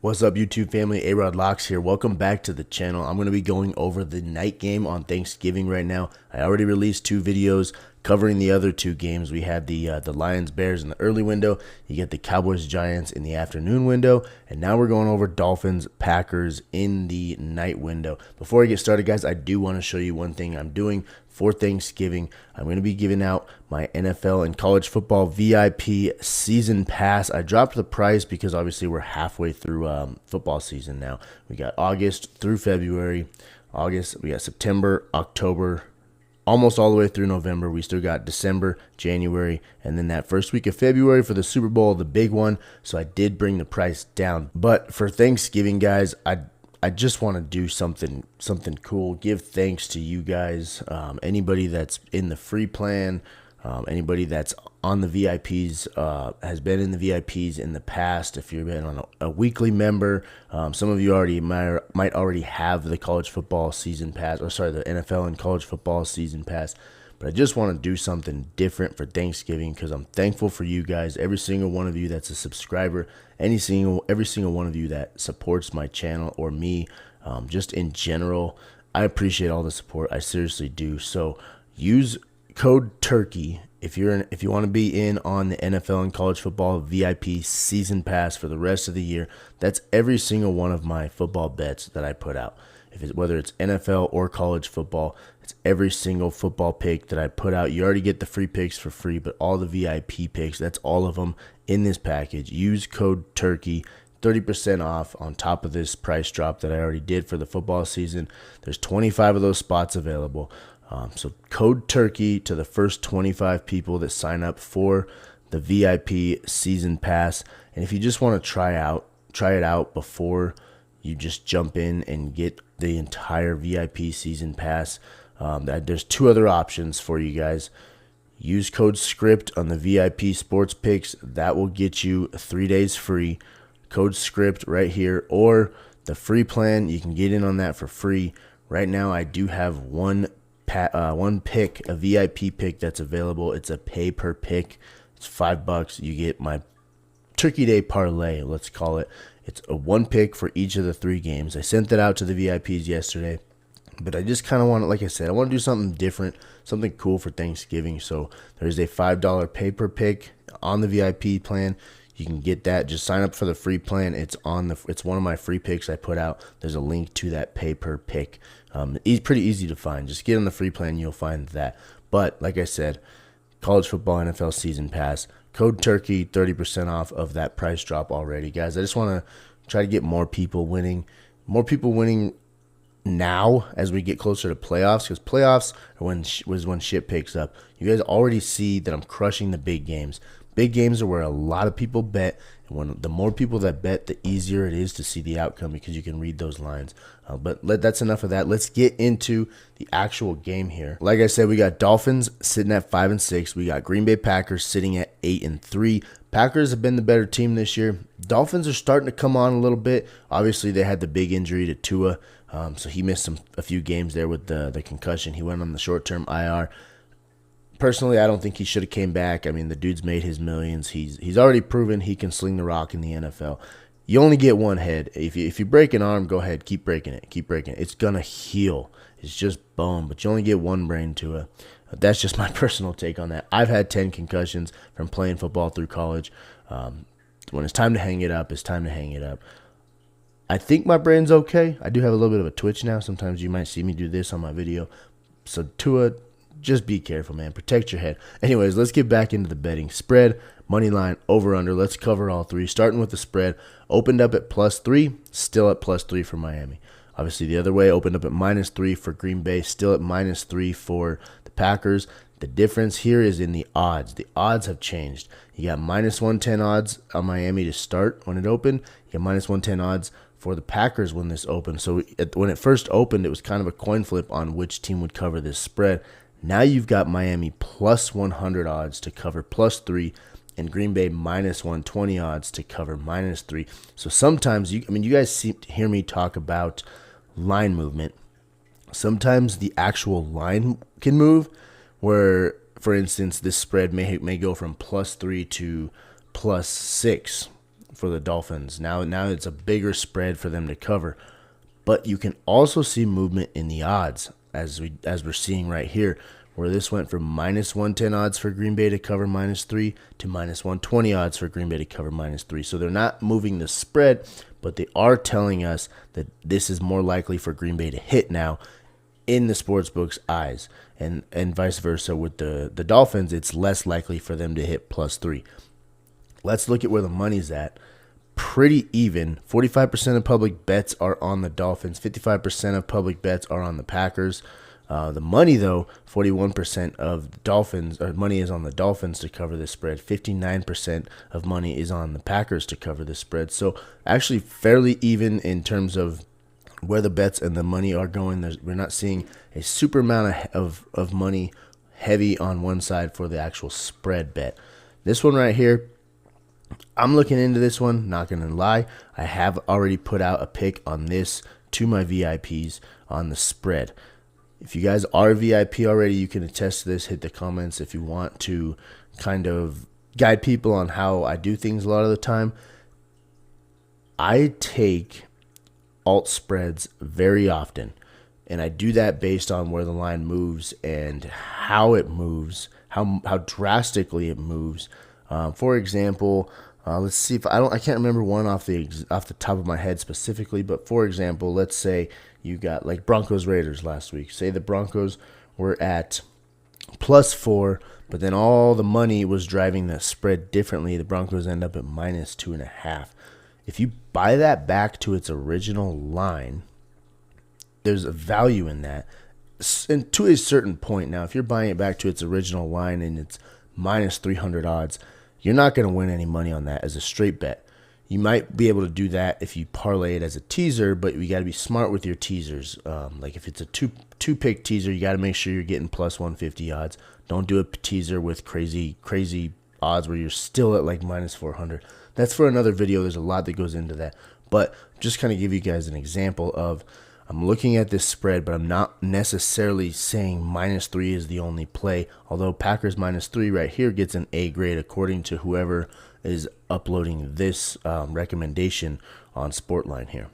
What's up, YouTube family? AROD Locks here. Welcome back to the channel. I'm going to be going over the night game on Thanksgiving right now. I already released 2 videos covering the other 2 games. We had the Lions Bears in the early window. You get the Cowboys Giants in the afternoon window, and now we're going over Dolphins Packers in the night window. Before I get started, guys, I do want to show you one thing I'm doing for Thanksgiving. I'm going to be giving out my NFL and college football VIP season pass. I dropped the price because obviously we're halfway through football season now. We got August through February. We got September, October, almost all the way through November. We still got December, January, and then that first week of February for the Super Bowl, the big one. So I did bring the price down. But for Thanksgiving, guys, I just want to do something cool. Give thanks to you guys, anybody that's in the free plan, anybody that's on the VIPs, has been in the VIPs in the past. If you've been on a weekly member, some of you might already have the college football season pass, or sorry, the NFL and college football season pass. But I just want to do something different for Thanksgiving because I'm thankful for you guys, every single one of you that's a subscriber, every single one of you that supports my channel or me, just in general. I appreciate all the support. I seriously do. So use code TURKEY if you want to be in on the NFL and college football VIP season pass for the rest of the year. That's every single one of my football bets that I put out. Whether it's NFL or college football, it's every single football pick that I put out. You already get the free picks for free, but all the VIP picks, that's all of them in this package. Use code TURKEY, 30% off on top of this price drop that I already did for the football season. There's 25 of those spots available. So code TURKEY to the first 25 people that sign up for the VIP season pass. And if you just want to try it out before you just jump in and get the entire VIP season pass, there's 2 other options for you guys. Use code SCRIPT on the VIP sports picks. That will get you 3 days free. Code SCRIPT right here, or the free plan, you can get in on that for free. Right now I do have one pick, a VIP pick that's available. It's a pay per pick. It's $5. You get my Turkey Day parlay, let's call it. It's a 1 pick for each of the 3 games. I sent that out to the VIPs yesterday, but I just kind of want to, like I said, I want to do something different, something cool for Thanksgiving. So there's a $5 pay per pick on the VIP plan. You can get that. Just sign up for the free plan. It's one of my free picks I put out. There's a link to that pay per pick. Pretty easy to find. Just get on the free plan, you'll find that. But like I said, college football NFL season pass, code TURKEY, 30% off of that price drop already, guys. I just want to try to get more people winning now as we get closer to playoffs, because playoffs are when shit picks up. You guys already see that I'm crushing the big games. Big games are where a lot of people bet, and the more people that bet, the easier it is to see the outcome because you can read those lines. But that's enough of that. Let's get into the actual game here. Like I said, we got Dolphins sitting at 5-6. We got Green Bay Packers sitting at 8-3. Packers have been the better team this year. Dolphins are starting to come on a little bit. Obviously, they had the big injury to Tua, so he missed a few games there with the concussion. He went on the short-term IR. Personally, I don't think he should have came back. I mean, the dude's made his millions. He's already proven he can sling the rock in the NFL. You only get one head. If you break an arm, go ahead, keep breaking it. It's gonna heal. It's just bone, but you only get one brain to it. That's just my personal take on that. I've had 10 concussions from playing football through college. When it's time to hang it up, it's time to hang it up. I think my brain's okay. I do have a little bit of a twitch now. Sometimes you might see me do this on my video. So Tua, just be careful, man. Protect your head. Anyways, let's get back into the betting. Spread, money line, over, under. Let's cover all 3. Starting with the spread. Opened up at +3, still at +3 for Miami. Obviously, the other way, opened up at -3 for Green Bay, still at -3 for the Packers. The difference here is in the odds. The odds have changed. You got -110 odds on Miami to start when it opened. You got -110 odds for the Packers when this opened. So when it first opened, it was kind of a coin flip on which team would cover this spread. Now you've got Miami +100 odds to cover +3, and Green Bay -120 odds to cover -3. So sometimes, you guys seem to hear me talk about line movement. Sometimes the actual line can move, where, for instance, this spread may go from +3 to +6 for the Dolphins. Now it's a bigger spread for them to cover. But you can also see movement in the odds as we're seeing right here, where this went from -110 odds for Green Bay to cover -3 to -120 odds for Green Bay to cover -3. So they're not moving the spread, but they are telling us that this is more likely for Green Bay to hit now in the sportsbook's eyes, and vice versa with the Dolphins. It's less likely for them to hit +3. Let's look at where the money's at. Pretty even. 45% of public bets are on the Dolphins. 55% of public bets are on the Packers. The money, though, 41% of the Dolphins, or money is on the Dolphins to cover this spread. 59% of money is on the Packers to cover this spread. So actually fairly even in terms of where the bets and the money are going. We're not seeing a super amount of money heavy on one side for the actual spread bet. This one right here, I'm looking into this one, not going to lie. I have already put out a pick on this to my VIPs on the spread. If you guys are a VIP already, you can attest to this. Hit the comments if you want to kind of guide people on how I do things a lot of the time. I take alt spreads very often, and I do that based on where the line moves and how it moves, how drastically it moves. For example, let's see if I can't remember one off the top of my head specifically, but for example, let's say you got like Broncos Raiders last week. Say the Broncos were at +4, but then all the money was driving the spread differently. The Broncos end up at -2.5. If you buy that back to its original line, there's a value in that, and to a certain point. Now, if you're buying it back to its original line and it's -300 odds, you're not going to win any money on that as a straight bet. You might be able to do that if you parlay it as a teaser, but you got to be smart with your teasers. Like if it's a two pick teaser, you got to make sure you're getting +150 odds. Don't do a teaser with crazy odds where you're still at like -400. That's for another video. There's a lot that goes into that, but just kind of give you guys an example of, I'm looking at this spread, but I'm not necessarily saying -3 is the only play, although Packers -3 right here gets an A grade according to whoever is uploading this recommendation on Sportline here.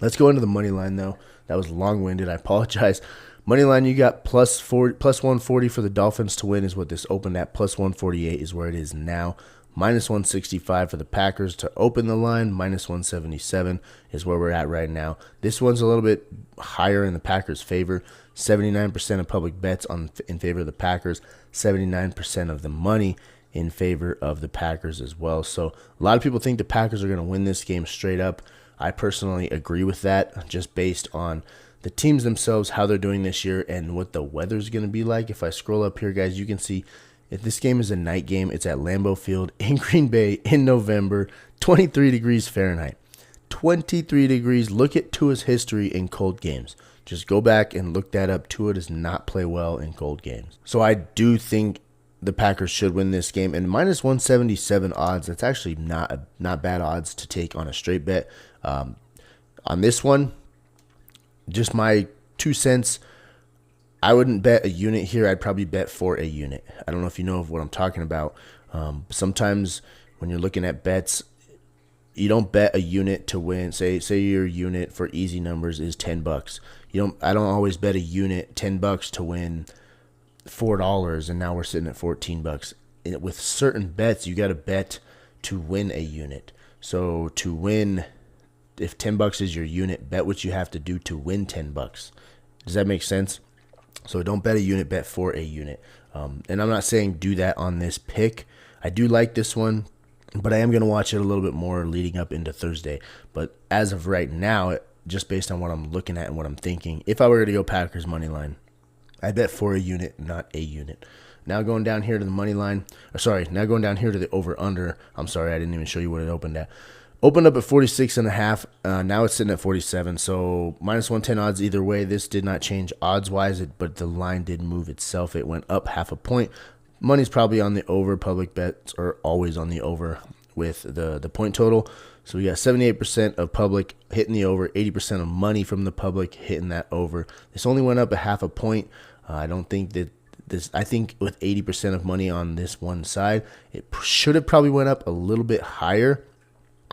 Let's go into the money line, though. That was long-winded. I apologize. Money line, you got +140 for the Dolphins to win is what this opened at. +148 is where it is now. -165 for the Packers to open the line. -177 is where we're at right now. This one's a little bit higher in the Packers' favor. 79% of public bets in favor of the Packers. 79% of the money in favor of the Packers as well. So a lot of people think the Packers are going to win this game straight up. I personally agree with that, just based on the teams themselves, how they're doing this year, and what the weather's going to be like. If I scroll up here, guys, you can see if this game is a night game, it's at Lambeau Field in Green Bay in November, 23 degrees Fahrenheit. 23 degrees. Look at Tua's history in cold games. Just go back and look that up. Tua does not play well in cold games. So I do think the Packers should win this game, and -177 odds. That's actually not bad odds to take on a straight bet. On this one, just my 2 cents. I wouldn't bet a unit here. I'd probably bet for a unit. I don't know if you know of what I'm talking about. Sometimes when you're looking at bets, you don't bet a unit to win. Say your unit for easy numbers is $10. I don't always bet a unit $10 to win $4, and now we're sitting at $14. With certain bets, you got to bet to win a unit. So to win, if $10 is your unit, bet what you have to do to win $10. Does that make sense? So don't bet a unit, bet for a unit. And I'm not saying do that on this pick. I do like this one, but I am going to watch it a little bit more leading up into Thursday. But as of right now, just based on what I'm looking at and what I'm thinking, if I were to go Packers money line, I bet for a unit, not a unit. Now going down here to the money line. Now going down here to the over-under. I'm sorry, I didn't even show you what it opened at. Opened up at 46.5. Now it's sitting at 47. So -110 odds either way. This did not change odds-wise, but the line did move itself. It went up half a point. Money's probably on the over. Public bets are always on the over with the point total. So we got 78% of public hitting the over, 80% of money from the public hitting that over. This only went up a half a point. I don't think that this. I think with 80% of money on this one side, it should have probably went up a little bit higher.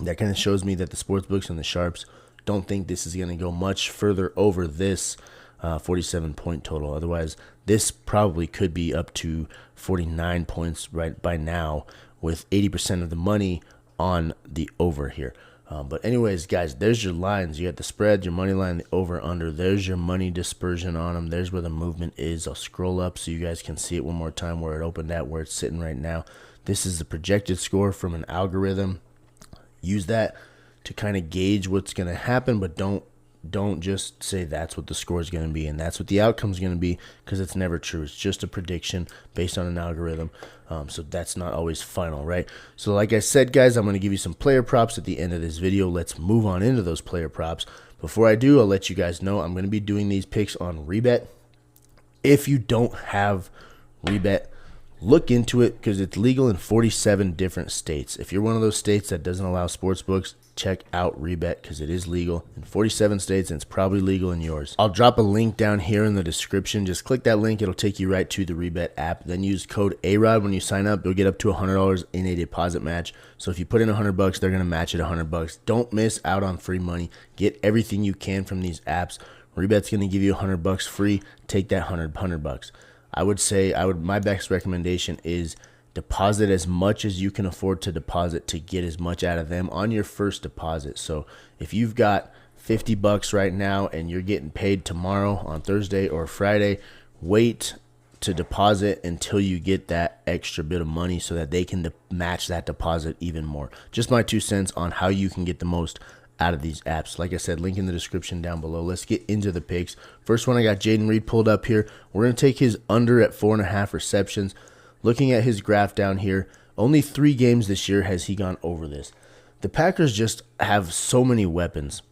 That kind of shows me that the sportsbooks and the sharps don't think this is going to go much further over this 47-point total. Otherwise, this probably could be up to 49 points right by now, with 80% of the money on the over here. But anyways, guys, there's your lines. You got the spread, your money line, the over, under. There's your money dispersion on them. There's where the movement is. I'll scroll up so you guys can see it one more time where it opened at, where it's sitting right now. This is the projected score from an algorithm. Use that to kind of gauge what's going to happen, but don't just say that's what the score is going to be and that's what the outcome is going to be, because it's never true. It's just a prediction based on an algorithm, so that's not always final, right? So like I said, guys, I'm going to give you some player props at the end of this video. Let's move on into those player props. Before I do, I'll let you guys know I'm going to be doing these picks on REBET. If you don't have REBET, look into it, because it's legal in 47 different states. If you're one of those states that doesn't allow sports books, check out REBET, because it is legal in 47 states and it's probably legal in yours. I'll drop a link down here in the description. Just click that link. It'll take you right to the REBET app. Then use code AROD when you sign up. You'll get up to $100 in a deposit match. So if you put in $100, they're going to match it $100. Don't miss out on free money. Get everything you can from these apps. REBET's going to give you $100 free. Take that $100. I would say my best recommendation is deposit as much as you can afford to deposit to get as much out of them on your first deposit. So if you've got $50 right now and you're getting paid tomorrow on Thursday or Friday, wait to deposit until you get that extra bit of money so that they can match that deposit even more. Just my 2 cents on how you can get the most out of these apps. Like I said, link in the description down below. Let's get into the picks. First one, I got Jayden Reed pulled up here. We're going to take his under at 4.5 receptions. Looking at his graph down here, only 3 games this year has he gone over this. The Packers just have so many weapons.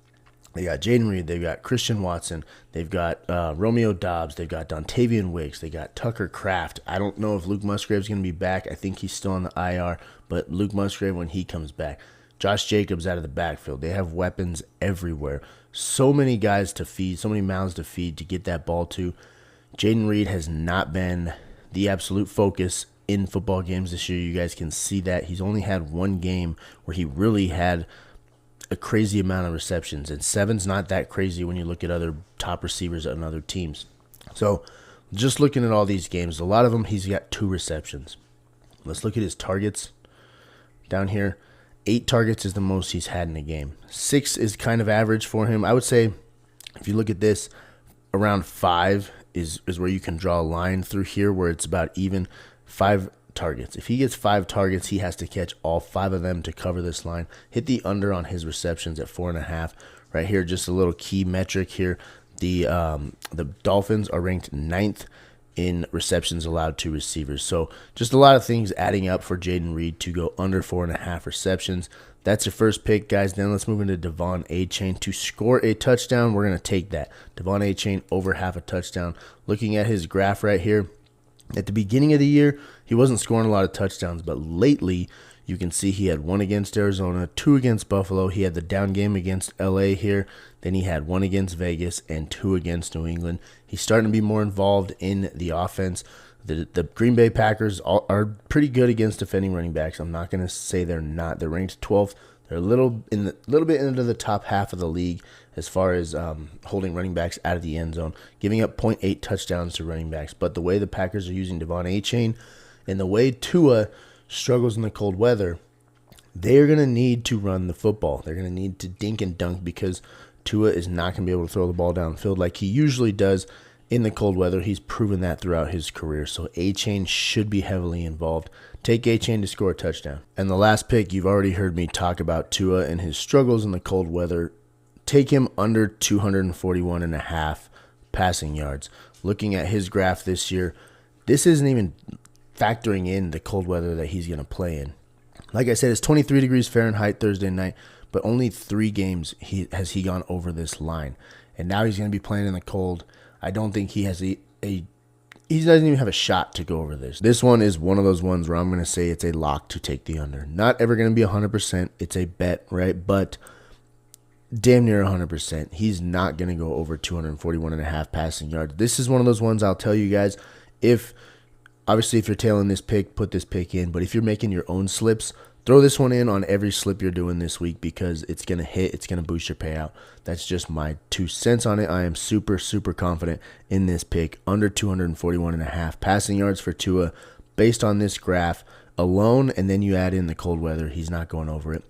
They got Jayden Reed, they've got Christian Watson, they've got Romeo Doubs, they've got Dontavian Wicks, they got Tucker Kraft. I don't know if Luke Musgrave's going to be back. I think he's still on the IR, but Luke Musgrave when he comes back. Josh Jacobs out of the backfield. They have weapons everywhere. So many guys to feed, so many mouths to feed to get that ball to. Jayden Reed has not been the absolute focus in football games this year. You guys can see that. He's only had 1 game where he really had a crazy amount of receptions, and 7's not that crazy when you look at other top receivers on other teams. So just looking at all these games, a lot of them he's got 2 receptions. Let's look at his targets down here. 8 targets is the most he's had in a game. 6 is kind of average for him. I would say if you look at this, around 5 is where you can draw a line through here where it's about even. 5 targets. If he gets 5 targets, he has to catch all 5 of them to cover this line. Hit the under on his receptions at 4.5. Right here, just a little key metric here. The Dolphins are ranked 9th in receptions allowed to receivers. So just a lot of things adding up for Jayden Reed to go under 4.5 receptions. That's your first pick, guys. Then let's move into Devon Achane to score a touchdown. We're going to take that. Devon Achane over half a touchdown. Looking at his graph right here, at the beginning of the year, he wasn't scoring a lot of touchdowns, but lately you can see he had 1 against Arizona, 2 against Buffalo. He had the down game against LA here. Then he had 1 against Vegas and 2 against New England. He's starting to be more involved in the offense. The Green Bay Packers are pretty good against defending running backs. I'm not going to say they're not. They're ranked 12th. They're a little bit into the top half of the league as far as holding running backs out of the end zone, giving up 0.8 touchdowns to running backs. But the way the Packers are using Devon Achane and the way Tua struggles in the cold weather, they're going to need to run the football. They're going to need to dink and dunk because Tua is not going to be able to throw the ball downfield like he usually does in the cold weather. He's proven that throughout his career. So Achane should be heavily involved. Take Achane to score a touchdown. And the last pick, you've already heard me talk about Tua and his struggles in the cold weather. Take him under 241.5 passing yards. Looking at his graph this year, this isn't even factoring in the cold weather that he's going to play in. Like I said, it's 23 degrees Fahrenheit Thursday night, but only 3 games has he gone over this line. And now he's going to be playing in the cold. I don't think he has he doesn't even have a shot to go over this. This one is one of those ones where I'm going to say it's a lock to take the under. Not ever going to be 100%. It's a bet, right? But damn near 100%. He's not going to go over 241.5 passing yards. This is one of those ones I'll tell you guys, obviously if you're tailing this pick, put this pick in. But if you're making your own slips, throw this one in on every slip you're doing this week because it's going to hit. It's going to boost your payout. That's just my 2 cents on it. I am super, super confident in this pick. Under 241.5 passing yards for Tua based on this graph alone, and then you add in the cold weather. He's not going over it.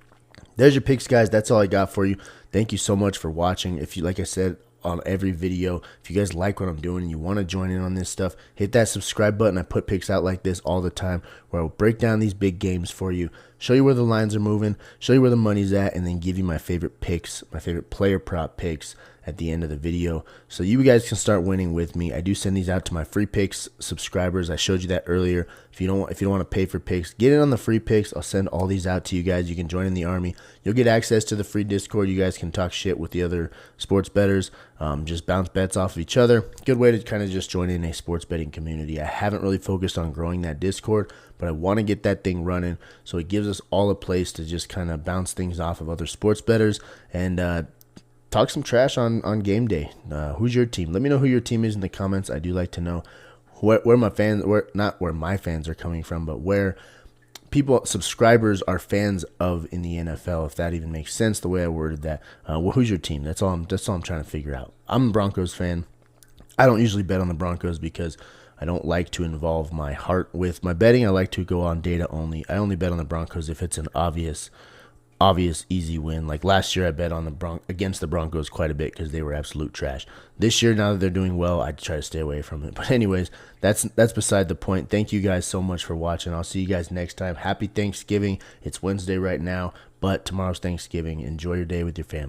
There's your picks, guys. That's all I got for you. Thank you so much for watching. If you, like I said, on every video, if you guys like what I'm doing and you want to join in on this stuff, hit that subscribe button. I put picks out like this all the time where I'll break down these big games for you, show you where the lines are moving, show you where the money's at, and then give you my favorite picks, my favorite player prop picks at the end of the video so you guys can start winning with me. I do send these out to my free picks subscribers. I showed you that earlier. If you don't want to pay for picks, get in on the free picks. I'll send all these out to you guys. You can join in the army. You'll get access to the free Discord. You guys can talk shit with the other sports bettors, just bounce bets off of each other. Good way to kind of just join in a sports betting community. I haven't really focused on growing that Discord, but I want to get that thing running so it gives us all a place to just kind of bounce things off of other sports bettors and talk some trash on game day. Who's your team? Let me know who your team is in the comments. I do like to know where my fans, not where my fans are coming from, but where subscribers are fans of in the NFL, if that even makes sense the way I worded that. Who's your team? That's all I'm trying to figure out. I'm a Broncos fan. I don't usually bet on the Broncos because I don't like to involve my heart with my betting. I like to go on data only. I only bet on the Broncos if it's an obvious easy win. Like last year I bet on against the Broncos quite a bit because they were absolute trash. This year, now that they're doing well, I try to stay away from it. But anyways, that's beside the point. Thank you guys so much for watching. I'll see you guys next time. Happy Thanksgiving. It's Wednesday right now, but tomorrow's Thanksgiving. Enjoy your day with your family.